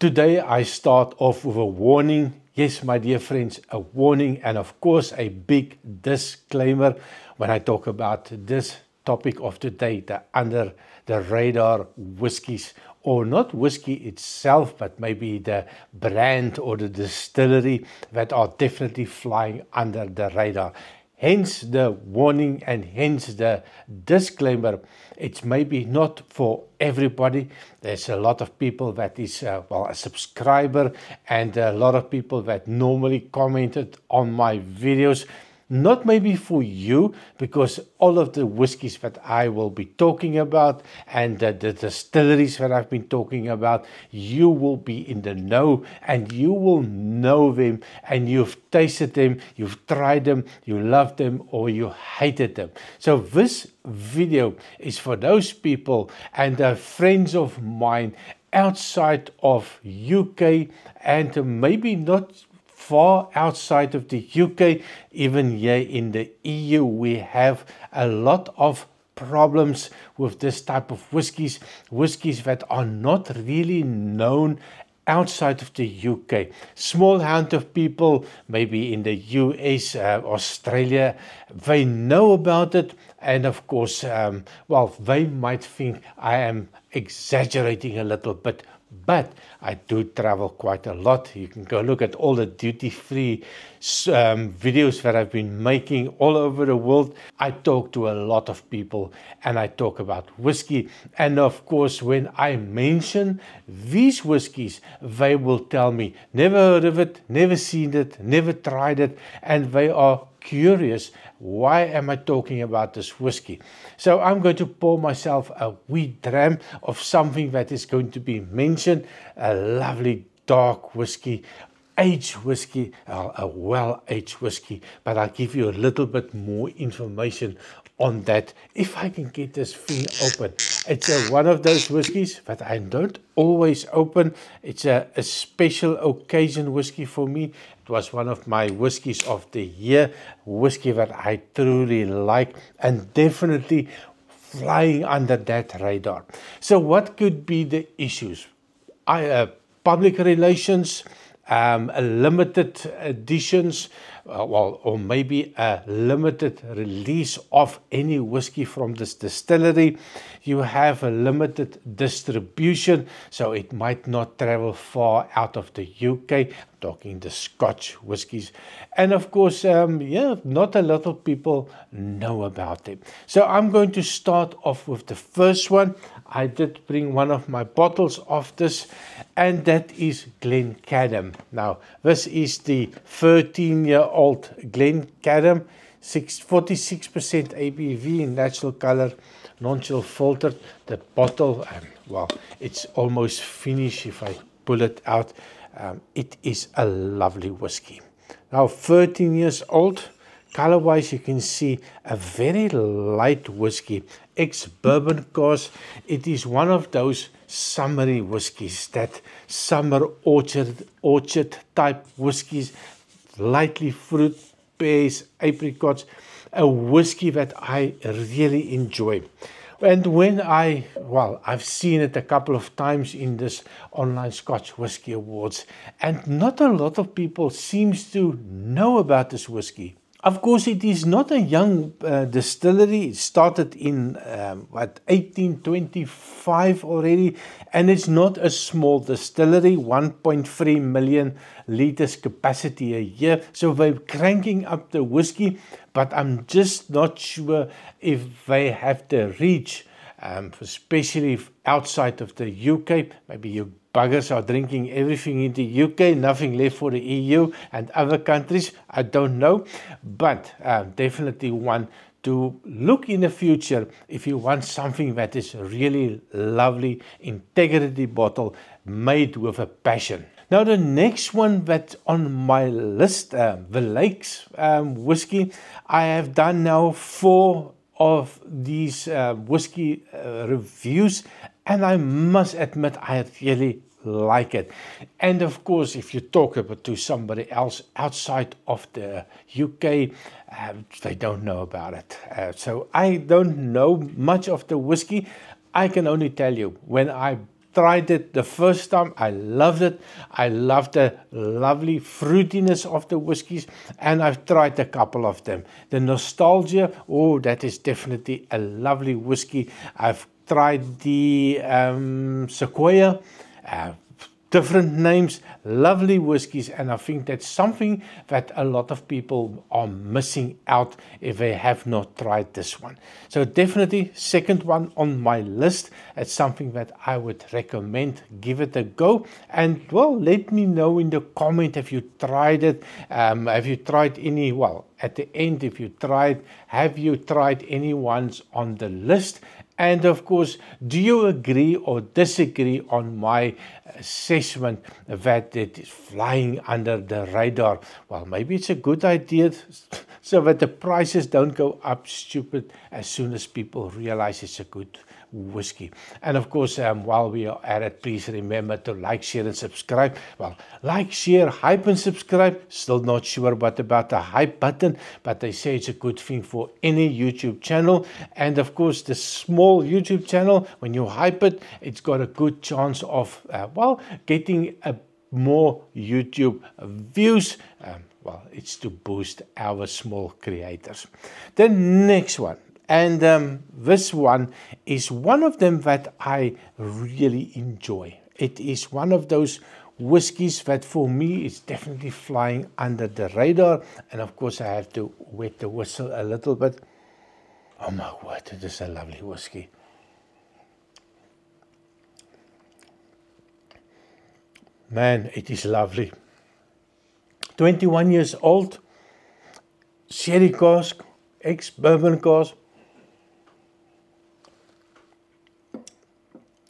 Today I start off with a warning. Yes, my dear friends, a warning and of course a big disclaimer when I talk about this topic of today, the under the radar whiskies, or not whiskey itself, but maybe the brand or the distillery that are definitely flying under the radar. Hence the warning and hence the disclaimer. It's maybe not for everybody. There's a lot of people that is, a subscriber and a lot of people that normally commented on my videos. Not maybe for you, because all of the whiskies that I will be talking about and the distilleries that I've been talking about, you will be in the know and you will know them and you've tasted them, you've tried them, you love them or you hated them. So this video is for those people and friends of mine outside of UK and maybe not far outside of the UK. Even here in the EU, we have a lot of problems with this type of whiskies that are not really known outside of the UK. Small amount of people, maybe in the US, Australia, they know about it. And of course, they might think I am exaggerating a little bit, but I do travel quite a lot. You can go look at all the duty-free videos that I've been making all over the world. I talk to a lot of people and I talk about whiskey. And of course, when I mention these whiskies, they will tell me, never heard of it, never seen it, never tried it. And they are curious, why am I talking about this whiskey? So I'm going to pour myself a wee dram of something that is going to be mentioned, a lovely dark whiskey, aged whiskey, a well-aged whiskey, but I'll give you a little bit more information on that if I can get this thing open. It's one of those whiskies that I don't always open. It's a special occasion whiskey for me. It was one of my whiskies of the year, whiskey that I truly like and definitely flying under that radar. So what could be the issues? Public relations, limited editions, or maybe a limited release of any whiskey from this distillery. You have a limited distribution, so it might not travel far out of the UK. I'm talking the Scotch whiskies. And of course, not a lot of people know about them. So I'm going to start off with the first one. I did bring one of my bottles of this, and that is Glencadam. Now, this is the 13-year-old Glencadam, 46% ABV in natural color, non-chill filtered. The bottle, it's almost finished if I pull it out. It is a lovely whiskey. Now, 13 years old. Color-wise, you can see a very light whiskey, ex-bourbon cask. It is one of those summery whiskies, that summer orchard type whiskies, lightly fruit, pears, apricots, a whiskey that I really enjoy. And when I've seen it a couple of times in this online Scotch Whisky Awards, and not a lot of people seems to know about this whiskey. Of course, it is not a young distillery. It started in 1825 already, and it's not a small distillery, 1.3 million liters capacity a year. So they're cranking up the whiskey, but I'm just not sure if they have the reach, especially outside of the UK. Maybe you buggers are drinking everything in the UK, nothing left for the EU and other countries. I don't know, but definitely one to look in the future if you want something that is really lovely, integrity bottle made with a passion. Now the next one that's on my list, the Lakes whiskey. I have done now 4 of these whiskey reviews, and I must admit I really like it. And of course, if you talk about to somebody else outside of the UK, they don't know about it. So I don't know much of the whiskey. I can only tell you, when I tried it the first time. I loved it. I loved the lovely fruitiness of the whiskies, and I've tried a couple of them. The Nostalgia, oh, that is definitely a lovely whiskey. I've tried the Sequoia, different names, lovely whiskies, and I think that's something that a lot of people are missing out if they have not tried this one. So definitely second one on my list. It's something that I would recommend. Give it a go, and well, let me know in the comment if you tried it. Have you tried any, well, at the end, if you tried, have you tried any ones on the list? And of course, do you agree or disagree on my assessment that it is flying under the radar? Well, maybe it's a good idea so that the prices don't go up stupid as soon as people realize it's a good whiskey. And of course, while we are at it, please remember to like, share and subscribe. Well, like, share, hype and subscribe. Still not sure what about the hype button, but they say it's a good thing for any YouTube channel. And of course, the small YouTube channel, when you hype it, it's got a good chance of well, getting a more YouTube views. Well, it's to boost our small creators. The next one, and this one is one of them that I really enjoy. It is one of those whiskies that for me is definitely flying under the radar. And of course, I have to wet the whistle a little bit. Oh my word, it is a lovely whiskey. Man, it is lovely. 21 years old, sherry cask, ex-bourbon cask.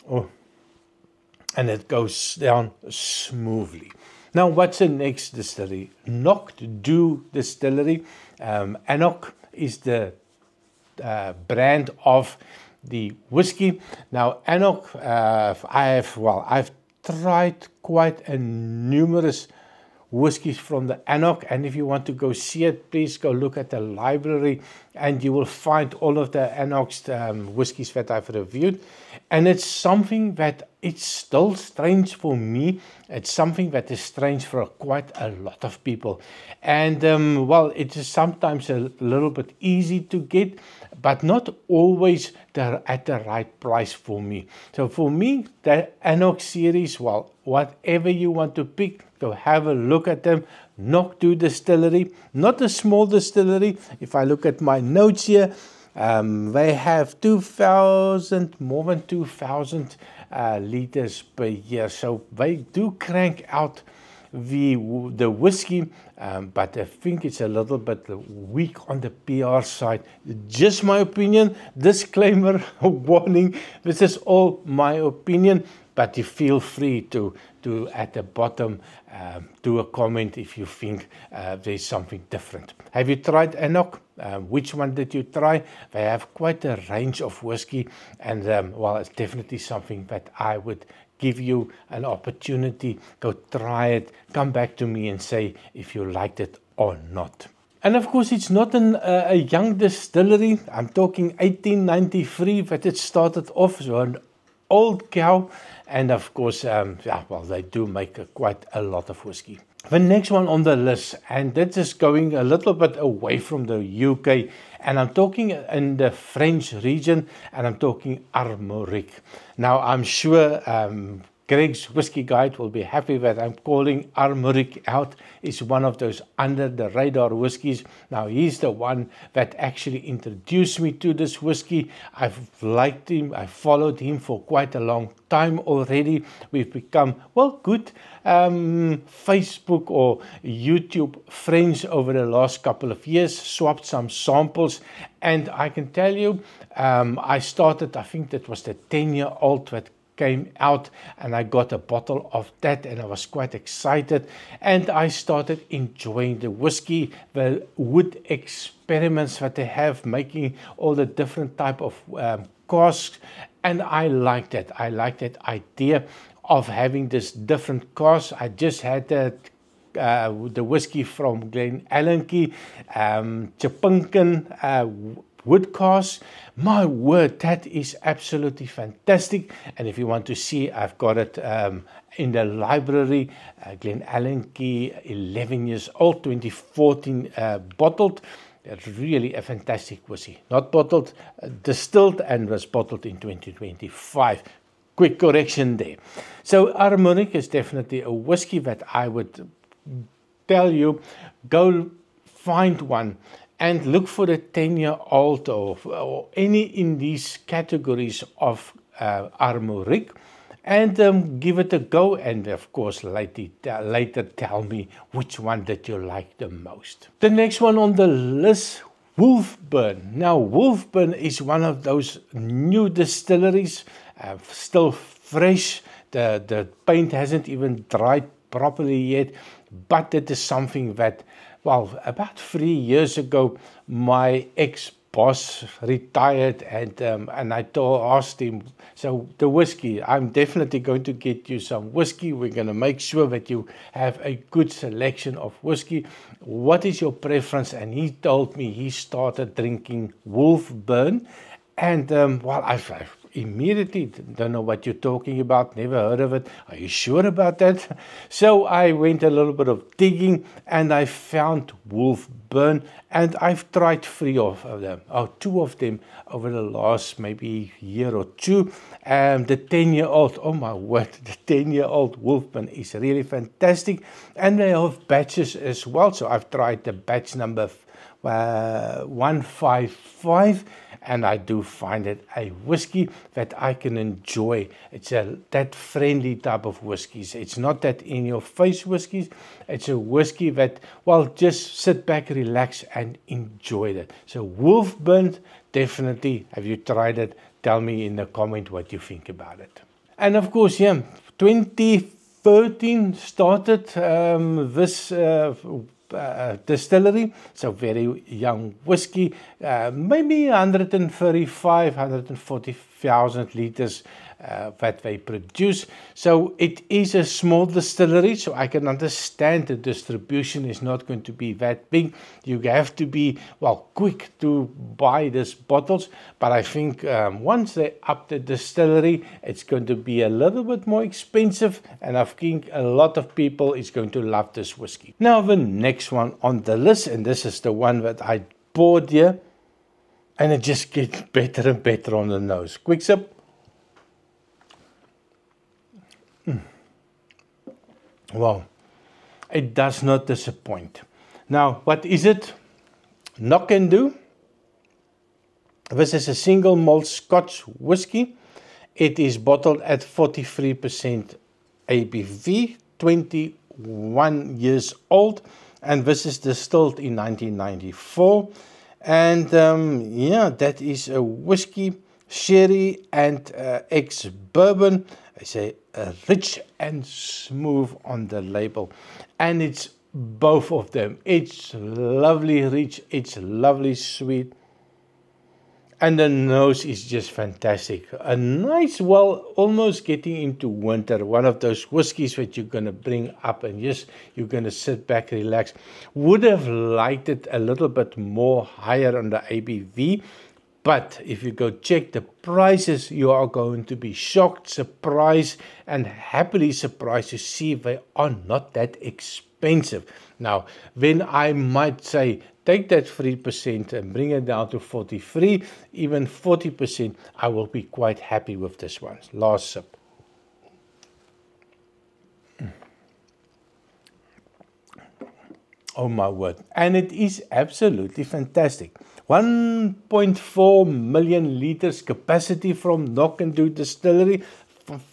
Oh, and it goes down smoothly. Now, what's the next distillery? Knocked Do Distillery. Anok is the brand of the whiskey. Now, Anok, I've tried quite a numerous whiskeys from the Anok, and if you want to go see it, please go look at the library and you will find all of the Anok's whiskeys that I've reviewed. And it's something that it's still strange for me. It's something that is strange for quite a lot of people. And well, it is sometimes a little bit easy to get, but not always at the right price for me. So for me, the Anok series, well, whatever you want to pick, go have a look at them. Knocked Do Distillery, not a small distillery. If I look at my notes here, they have more than 2,000 liters per year. So they do crank out the whiskey, but I think it's a little bit weak on the PR side. Just my opinion. Disclaimer, warning, this is all my opinion, but you feel free to at the bottom do a comment if you think there's something different. Have you tried Anok? Which one did you try? They have quite a range of whiskey, and well, it's definitely something that I would give you an opportunity. Go try it, come back to me and say if you liked it or not. And of course, it's not a young distillery. I'm talking 1893 that it started off, so an old cow. And of course, yeah, well, they do make quite a lot of whiskey. The next one on the list, and that is going a little bit away from the UK, and I'm talking in the French region, and I'm talking Armorique. Now, I'm sure Greg's Whiskey Guide will be happy that I'm calling Armorique out. It's one of those under the radar whiskies. Now, he's the one that actually introduced me to this whiskey. I've liked him. I followed him for quite a long time already. We've become, well, good Facebook or YouTube friends over the last couple of years, swapped some samples, and I can tell you, I started, I think that was the 10-year-old that came out, and I got a bottle of that, and I was quite excited, and I started enjoying the whiskey, the wood experiments that they have, making all the different type of casks, and I liked it. I liked that idea of having this different cask. I just had that the whiskey from Glenallachie, Chipinkin, wood cast. My word, that is absolutely fantastic. And if you want to see, I've got it in the library. Glenallachie, 11 years old, 2014 bottled. It's really a fantastic whiskey. Not bottled, distilled, and was bottled in 2025. Quick correction there. So Armoric is definitely a whiskey that I would tell you, go find one and look for the 10-year-old or any in these categories of Armoric, and give it a go, and of course later tell me which one that you like the most. The next one on the list, Wolfburn. Now Wolfburn is one of those new distilleries, still fresh. The paint hasn't even dried properly yet, but it is something that, well, about 3 years ago, my ex-boss retired, and I asked him, so the whiskey, I'm definitely going to get you some whiskey. We're going to make sure that you have a good selection of whiskey. What is your preference? And he told me he started drinking Wolfburn, and well, I've immediately don't know what you're talking about, never heard of it. Are you sure about that? So I went a little bit of digging, and I found Wolfburn, and I've tried 2 of them over the last maybe year or two. The 10-year-old, oh my word, the 10-year-old Wolfburn is really fantastic, and they have batches as well. So I've tried the batch number 155, and I do find it a whiskey that I can enjoy. It's that friendly type of whiskeys. It's not that in-your-face whiskeys. It's a whiskey that, well, just sit back, relax, and enjoy it. So Wolfburn, definitely. Have you tried it? Tell me in the comment what you think about it. And of course, yeah, 2013 started this distillery. So very young whiskey, maybe 140,000 liters that they produce. So it is a small distillery, so I can understand the distribution is not going to be that big. You have to be, well, quick to buy these bottles, but I think once they up the distillery, it's going to be a little bit more expensive, and I think a lot of people is going to love this whiskey. Now the next one on the list, and this is the one that I poured here, and it just gets better and better on the nose. Quick sip. Wow, it does not disappoint. Now, what is it? Knockandoo. This is a single malt Scotch whiskey. It is bottled at 43% ABV, 21 years old, and this is distilled in 1994. And yeah, that is a whiskey, sherry, and ex-bourbon. I say rich and smooth on the label, and it's both of them. It's lovely rich, it's lovely sweet, and the nose is just fantastic. A nice, well, almost getting into winter. One of those whiskies that you're going to bring up and just you're going to sit back, relax. Would have liked it a little bit more higher on the ABV. But if you go check the prices, you are going to be shocked, surprised, and happily surprised to see they are not that expensive. Now, then I might say, take that 3% and bring it down to 43, even 40%, I will be quite happy with this one. Last sip. Oh my word. And it is absolutely fantastic. 1.4 million liters capacity from Knockandoo Distillery,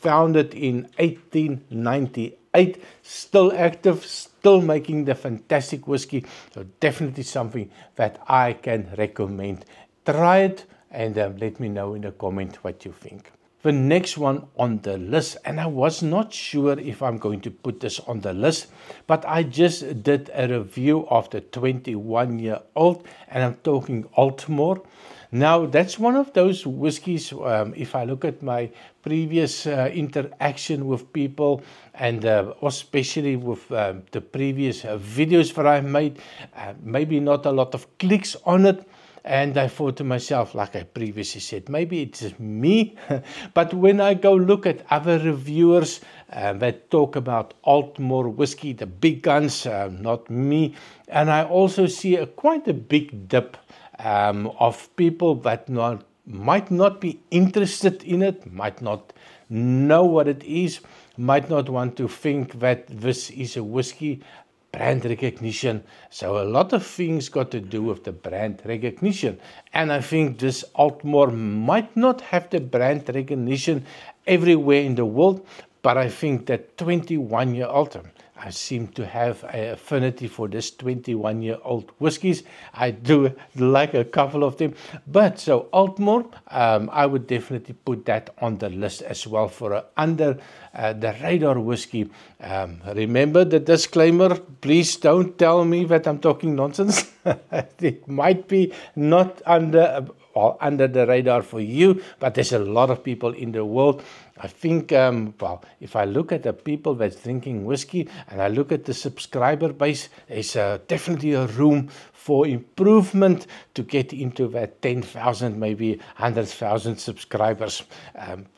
founded in 1898, still active, still making the fantastic whiskey. So definitely something that I can recommend. Try it and let me know in the comment what you think. The next one on the list, and I was not sure if I'm going to put this on the list, but I just did a review of the 21-year-old, and I'm talking Altmore. Now, that's one of those whiskies, if I look at my previous interaction with people, and especially with the previous videos that I made, maybe not a lot of clicks on it, And I thought to myself, like I previously said, maybe it's just me. But when I go look at other reviewers that talk about Altmore whiskey, the big guns, not me, and I also see quite a big dip of people that might not be interested in it, might not know what it is, might not want to think that this is a whiskey. Brand recognition. So a lot of things got to do with the brand recognition. And I think this Altmore might not have the brand recognition everywhere in the world, but I think that 21-year-old, I seem to have an affinity for this 21-year-old whiskies. I do like a couple of them. But so Altmore, I would definitely put that on the list as well for a under the radar whiskey. Remember the disclaimer, please don't tell me that I'm talking nonsense. It might be not under the radar for you, but there's a lot of people in the world. I think, well, if I look at the people that's drinking whiskey and I look at the subscriber base, there's definitely a room for improvement to get into that 10,000, maybe 100,000 subscribers.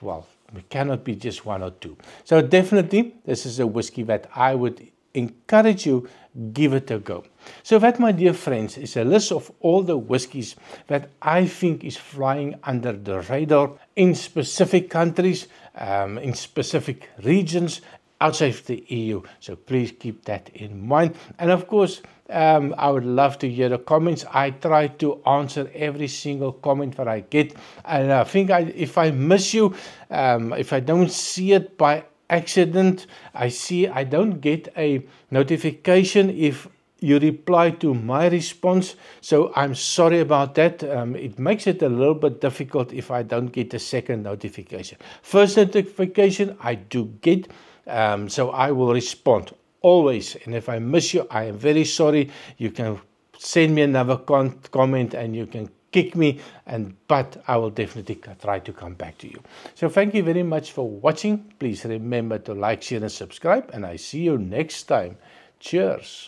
Well, it cannot be just one or two. So definitely, this is a whiskey that I would encourage you, give it a go. So that, my dear friends, is a list of all the whiskies that I think is flying under the radar in specific countries, in specific regions outside the EU. So please keep that in mind. And of course, I would love to hear the comments. I try to answer every single comment that I get. And I think if I miss you, if I don't see it by accident, I don't get a notification if you reply to my response, so I'm sorry about that. It makes it a little bit difficult if I don't get a second notification. First notification I do get, so I will respond always, and if I miss you, I am very sorry. You can send me another comment and you can kick me, but I will definitely try to come back to you. So thank you very much for watching. Please remember to like, share and subscribe, and I see you next time. Cheers.